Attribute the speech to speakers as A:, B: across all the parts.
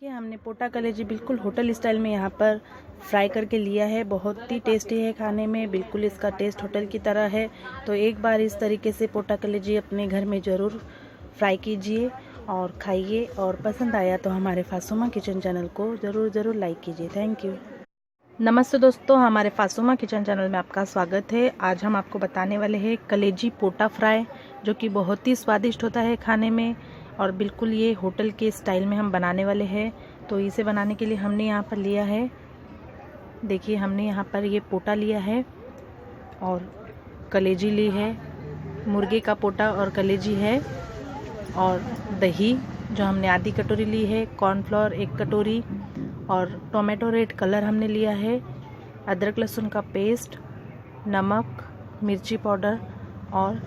A: कि हमने पोटा कलेजी बिल्कुल होटल स्टाइल में यहाँ पर फ्राई करके लिया है। बहुत ही टेस्टी है खाने में, बिल्कुल इसका टेस्ट होटल की तरह है। तो एक बार इस तरीके से पोटा कलेजी अपने घर में ज़रूर फ्राई कीजिए और खाइए, और पसंद आया तो हमारे फासुमा किचन चैनल को ज़रूर लाइक कीजिए। Thank you. नमस्ते दोस्तों, हमारे फासुमा किचन चैनल में आपका स्वागत है। आज हम आपको बताने वाले हैं कलेजी पोटा फ्राई, जो कि बहुत ही स्वादिष्ट होता है खाने में, और बिल्कुल ये होटल के स्टाइल में हम बनाने वाले हैं। तो इसे बनाने के लिए हमने यहाँ पर लिया है, देखिए हमने यहाँ पर ये पोटा लिया है और कलेजी ली है, मुर्गे का पोटा और कलेजी है, और दही जो हमने आधी कटोरी ली है, कॉर्नफ्लोर 1 कटोरी, और टोमेटो रेड कलर हमने लिया है, अदरक लहसुन का पेस्ट, नमक, मिर्ची पाउडर और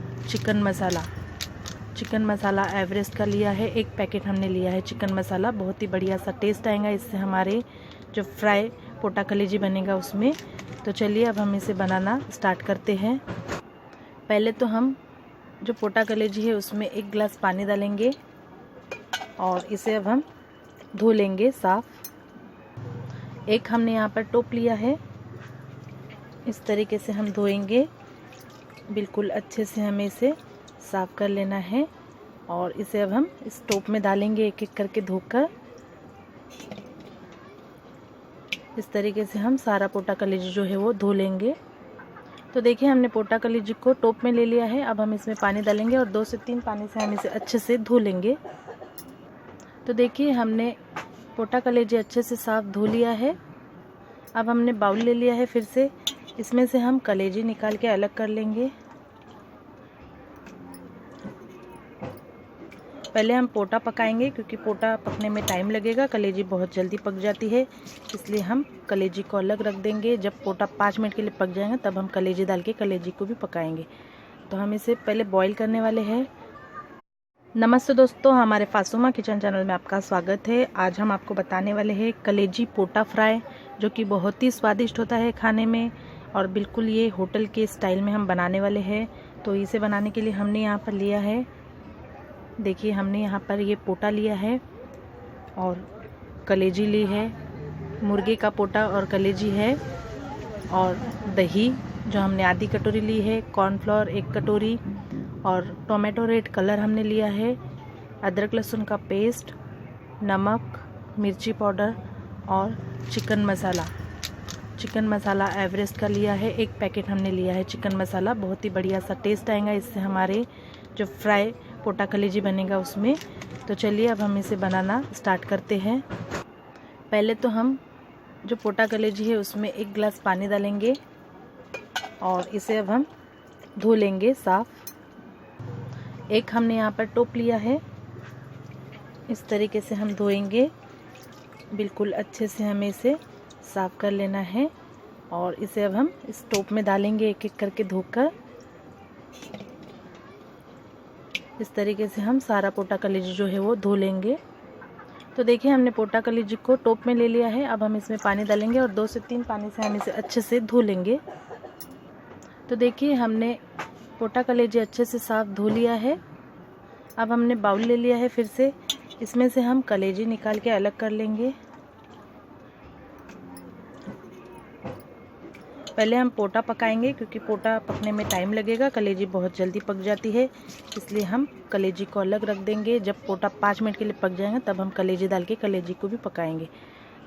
A: चिकन मसाला एवरेस्ट का लिया है। 1 पैकेट हमने लिया है चिकन मसाला। बहुत ही बढ़िया सा टेस्ट आएगा इससे हमारे जो फ्राई पोटा कलेजी बनेगा उसमें। तो चलिए अब हम इसे बनाना स्टार्ट करते हैं। पहले तो हम जो पोटा कलेजी है उसमें 1 गिलास पानी डालेंगे और इसे अब हम धो लेंगे साफ। एक हमने यहाँ पर टोप लिया है, इस तरीके से हम धोएंगे, बिल्कुल अच्छे से हमें इसे साफ कर लेना है। और इसे अब हम इस टोप में डालेंगे एक एक करके धोकर। इस तरीके से हम सारा पोटा कलेजी जो है वो धो लेंगे। तो देखिए हमने पोटा कलेजी को टोप में ले लिया है। अब हम इसमें पानी डालेंगे और 2 से 3 पानी से हम इसे अच्छे से धो लेंगे। तो देखिए हमने पोटा कलेजी अच्छे से साफ धो लिया है। अब हमने बाउल ले लिया है, फिर से इसमें से हम कलेजी निकाल के अलग कर लेंगे। पहले हम पोटा पकाएंगे, क्योंकि पोटा पकने में टाइम लगेगा, कलेजी बहुत जल्दी पक जाती है, इसलिए हम कलेजी को अलग रख देंगे। जब पोटा 5 मिनट के लिए पक जाएगा तब हम कलेजी डाल के कलेजी को भी पकाएंगे। तो हम इसे पहले बॉईल करने वाले हैं। नमस्ते दोस्तों, हमारे फासुमा किचन चैनल में आपका स्वागत है। आज हम आपको बताने वाले हैं कलेजी पोटा फ्राई, जो कि बहुत ही स्वादिष्ट होता है खाने में, और बिल्कुल ये होटल के स्टाइल में हम बनाने वाले हैं। तो इसे बनाने के लिए हमने यहाँ पर लिया है, देखिए हमने यहाँ पर ये पोटा लिया है और कलेजी ली है, मुर्गे का पोटा और कलेजी है, और दही जो हमने आधी कटोरी ली है, कॉर्नफ्लोर 1 कटोरी, और टोमेटो रेड कलर हमने लिया है, अदरक लहसुन का पेस्ट, नमक, मिर्ची पाउडर और चिकन मसाला एवरेस्ट का लिया है। 1 पैकेट हमने लिया है चिकन मसाला। बहुत ही बढ़िया सा टेस्ट आएगा इससे हमारे जो फ्राई पोटा कलेजी बनेगा उसमें। तो चलिए अब हम इसे बनाना स्टार्ट करते हैं। पहले तो हम जो पोटा कलेजी है उसमें 1 गिलास पानी डालेंगे और इसे अब हम धो लेंगे साफ। एक हमने यहाँ पर टोप लिया है, इस तरीके से हम धोएंगे, बिल्कुल अच्छे से हमें इसे साफ कर लेना है। और इसे अब हम इस टोप में डालेंगे एक एक करके धोकर। इस तरीके से हम सारा पोटा कलेजी जो है वो धो लेंगे। तो देखिए हमने पोटा कलेजी को टोप में ले लिया है। अब हम इसमें पानी डालेंगे और 2 से 3 पानी से हम इसे अच्छे से धो लेंगे। तो देखिए हमने पोटा कलेजी अच्छे से साफ धो लिया है। अब हमने बाउल ले लिया है, फिर से इसमें से हम कलेजी निकाल के अलग कर लेंगे। पहले हम पोटा पकाएंगे, क्योंकि पोटा पकने में टाइम लगेगा, कलेजी बहुत जल्दी पक जाती है, इसलिए हम कलेजी को अलग रख देंगे। जब पोटा 5 मिनट के लिए पक जाएगा तब हम कलेजी डाल के कलेजी को भी पकाएंगे।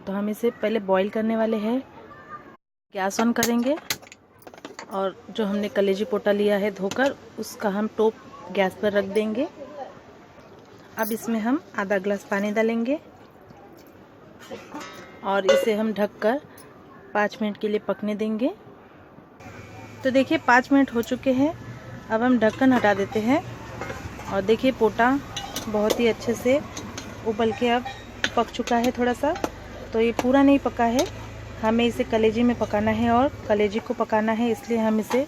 A: तो हम इसे पहले बॉईल करने वाले हैं। गैस ऑन करेंगे और जो हमने कलेजी पोटा लिया है धोकर, उसका हम टोप गैस पर रख देंगे। अब इसमें हम आधा गिलास पानी डालेंगे और इसे हम ढककर 5 मिनट के लिए पकने देंगे। तो देखिए 5 मिनट हो चुके हैं। अब हम ढक्कन हटा देते हैं और देखिए पोटा बहुत ही अच्छे से उबल के अब पक चुका है थोड़ा सा। तो ये पूरा नहीं पका है, हमें इसे कलेजी में पकाना है और कलेजी को पकाना है, इसलिए हम इसे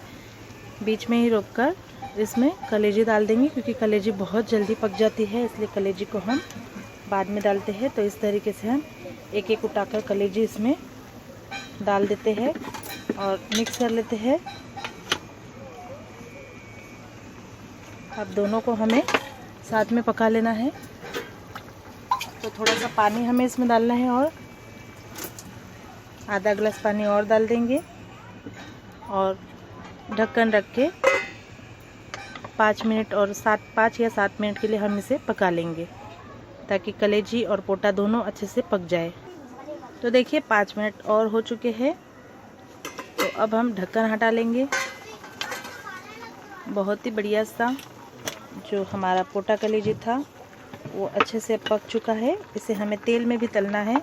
A: बीच में ही रोककर इसमें कलेजी डाल देंगे, क्योंकि कलेजी बहुत जल्दी पक जाती है, इसलिए कलेजी को हम बाद में डालते हैं। तो इस तरीके से हम एक एक उठाकर कलेजी इसमें डाल देते हैं और मिक्स कर लेते हैं। अब दोनों को हमें साथ में पका लेना है। तो थोड़ा सा पानी हमें इसमें डालना है और आधा गिलास पानी और डाल देंगे और ढक्कन रख के 5 मिनट और 5 या 7 मिनट के लिए हम इसे पका लेंगे ताकि कलेजी और पोटा दोनों अच्छे से पक जाए। तो देखिए 5 मिनट और हो चुके हैं। तो अब हम ढक्कन हटा लेंगे। बहुत ही बढ़िया सा जो हमारा पोटा कलेजी था वो अच्छे से पक चुका है। इसे हमें तेल में भी तलना है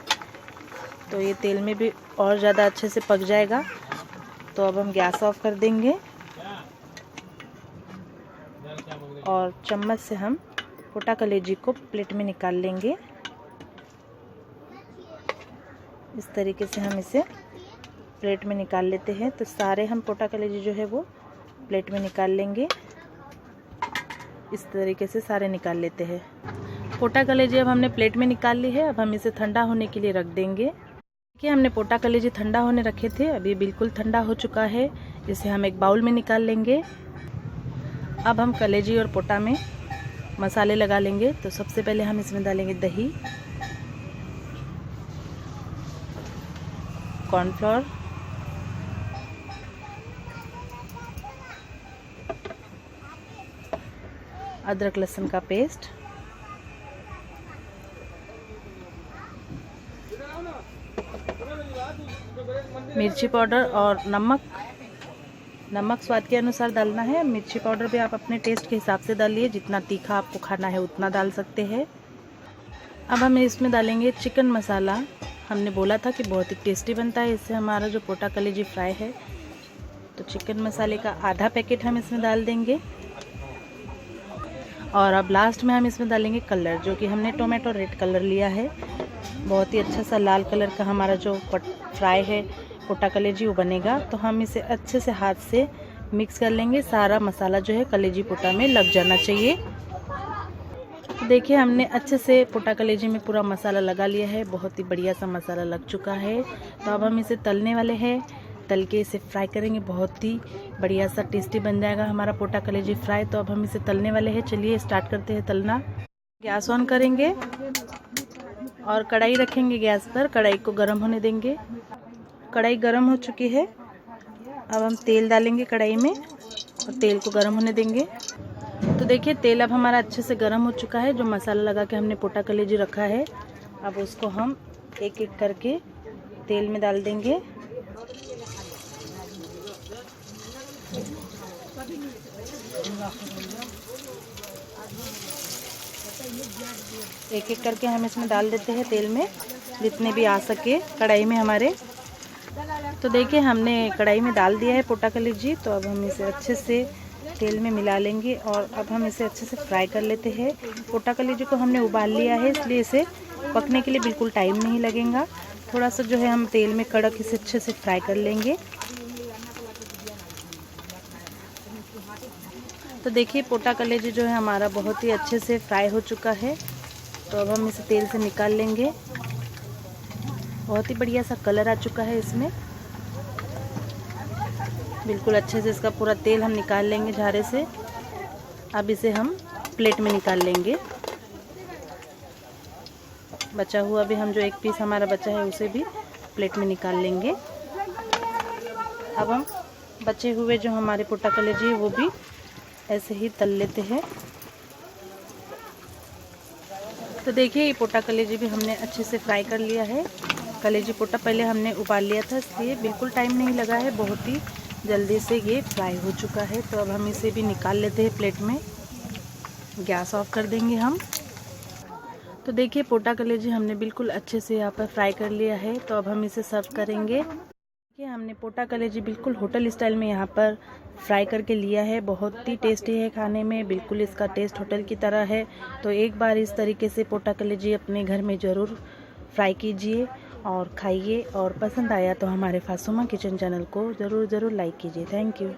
A: तो ये तेल में भी और ज़्यादा अच्छे से पक जाएगा। तो अब हम गैस ऑफ कर देंगे और चम्मच से हम पोटा कलेजी को प्लेट में निकाल लेंगे। इस तरीके से हम इसे प्लेट में निकाल लेते हैं। तो सारे हम पोटा कलेजी जो है वो प्लेट में निकाल लेंगे। इस तरीके से सारे निकाल लेते हैं। पोटा कलेजी अब हमने प्लेट में निकाल ली है। अब हम इसे ठंडा होने के लिए रख देंगे। देखिए हमने पोटा कलेजी ठंडा होने रखे थे, अभी बिल्कुल ठंडा हो चुका है। इसे हम एक बाउल में निकाल लेंगे। अब हम कलेजी और पोटा में मसाले लगा लेंगे। तो सबसे पहले हम इसमें डालेंगे दही, कॉर्नफ्लोर, अदरक लहसुन का पेस्ट, मिर्ची पाउडर और नमक स्वाद के अनुसार डालना है। मिर्ची पाउडर भी आप अपने टेस्ट के हिसाब से डालिए, जितना तीखा आपको खाना है उतना डाल सकते हैं। अब हम इसमें डालेंगे चिकन मसाला। हमने बोला था कि बहुत ही टेस्टी बनता है इससे हमारा जो पोटा कलेजी फ्राई है। तो चिकन मसाले का आधा पैकेट हम इसमें डाल देंगे और अब लास्ट में हम इसमें डालेंगे कलर, जो कि हमने टोमेटो रेड कलर लिया है। बहुत ही अच्छा सा लाल कलर का हमारा जो फ्राई है पोटा कलेजी वो बनेगा। तो हम इसे अच्छे से हाथ से मिक्स कर लेंगे। सारा मसाला जो है कलेजी पोटा में लग जाना चाहिए। तो देखिए हमने अच्छे से पोटा कलेजी में पूरा मसाला लगा लिया है। बहुत ही बढ़िया सा मसाला लग चुका है। तो अब हम इसे तलने वाले हैं। तल के इसे फ्राई करेंगे। बहुत ही बढ़िया सा टेस्टी बन जाएगा हमारा पोटा कलेजी फ्राई। तो अब हम इसे तलने वाले हैं। चलिए स्टार्ट करते हैं तलना। गैस ऑन करेंगे और कढ़ाई रखेंगे गैस पर। कढ़ाई को गर्म होने देंगे। कढ़ाई गर्म हो चुकी है। अब हम तेल डालेंगे कढ़ाई में और तेल को गर्म होने देंगे। तो देखिए तेल अब हमारा अच्छे से गर्म हो चुका है। जो मसाला लगा के हमने पोटा कलेजी रखा है अब उसको हम एक एक करके तेल में डाल देंगे। एक एक करके हम इसमें डाल देते हैं तेल में, जितने भी आ सके कढ़ाई में हमारे। तो देखिए हमने कढ़ाई में डाल दिया है पोटा कलेजी। तो अब हम इसे अच्छे से तेल में मिला लेंगे और अब हम इसे अच्छे से फ्राई कर लेते हैं। पोटा कलेजी को हमने उबाल लिया है, इसलिए इसे पकने के लिए बिल्कुल टाइम नहीं लगेगा। थोड़ा सा जो है हम तेल में कड़क इसे अच्छे से फ्राई कर लेंगे। तो देखिए पोटा कलेजी जो है हमारा बहुत ही अच्छे से फ्राई हो चुका है। तो अब हम इसे तेल से निकाल लेंगे। बहुत ही बढ़िया सा कलर आ चुका है इसमें। बिल्कुल अच्छे से इसका पूरा तेल हम निकाल लेंगे झारे से। अब इसे हम प्लेट में निकाल लेंगे। बचा हुआ भी हम जो एक पीस हमारा बचा है उसे भी प्लेट में निकाल लेंगे। अब हम बचे हुए जो हमारे पोटा कलेजी है वो भी ऐसे ही तल लेते हैं। तो देखिए ये पोटा कलेजी भी हमने अच्छे से फ्राई कर लिया है। कलेजी पोटा पहले हमने उबाल लिया था, इसलिए बिल्कुल टाइम नहीं लगा है। बहुत ही जल्दी से ये फ्राई हो चुका है। तो अब हम इसे भी निकाल लेते हैं प्लेट में। गैस ऑफ कर देंगे हम। तो देखिए पोटा कलेजी हमने बिल्कुल अच्छे से यहाँ पर फ्राई कर लिया है। तो अब हम इसे सर्व करेंगे। देखिए हमने पोटा कलेजी बिल्कुल होटल स्टाइल में यहाँ पर फ्राई करके लिया है। बहुत ही टेस्टी है खाने में, बिल्कुल इसका टेस्ट होटल की तरह है। तो एक बार इस तरीके से पोटा कलेजी अपने घर में ज़रूर फ्राई कीजिए और खाइए। और पसंद आया तो हमारे फासुमा किचन चैनल को ज़रूर लाइक कीजिए। Thank you.